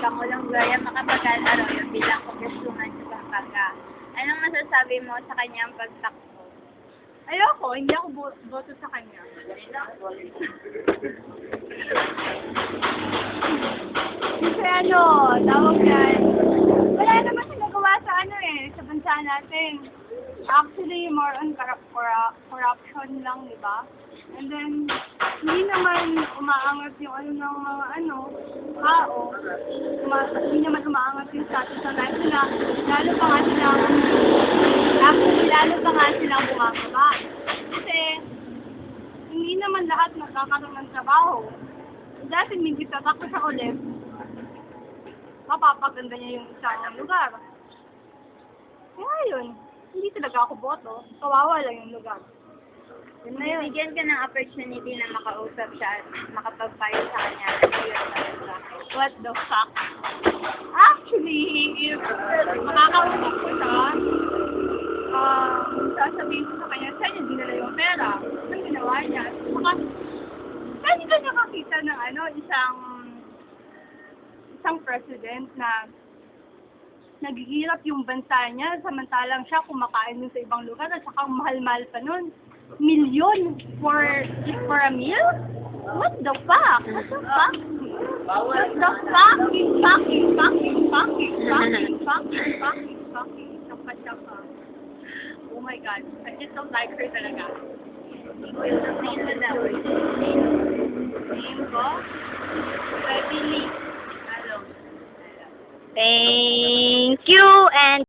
Pangulong Gloria Macapagal-Arroyo bilang Congresswoman sa Pampanga. Anong masasabi mo sa kanyang pagtakbo? Ayoko, hindi ako boto sa kanya. Kasi tawag yan, wala naman siya nagawa sa sa bansa natin. Actually, more on corruption lang, di ba? And then, hindi naman umaangat yung ng mga tao. Hindi naman umaangat yung status ng life nila. Lalo pa nga silang bumababa. Kasi, hindi naman lahat magkakaroon ng trabaho. Dahil hindi tatakot sa ulit, mapapaganda niya yung isang lugar. Kaya yun, hindi talaga ako boto. Kawawa lang yung lugar. Kung nabigyan ka ng opportunity na makausap siya at makapagpayo sa kanya, What the fuck? Actually, if makakausap ko siya, sasabihin ko sa kanya, saan niya dinala yung pera? Anong ginawa niya? Saka, saan niya nakakita ng isang president na naghihirap yung bansa niya, samantalang siya kumakain dun sa ibang lugar at saka mahal-mahal pa nun. Milyon for a meal? What the fuck? What the fuck? What the fucking Chapa. Oh my God. I just don't like her talaga. Name ko? I believe. Hello. Thank you and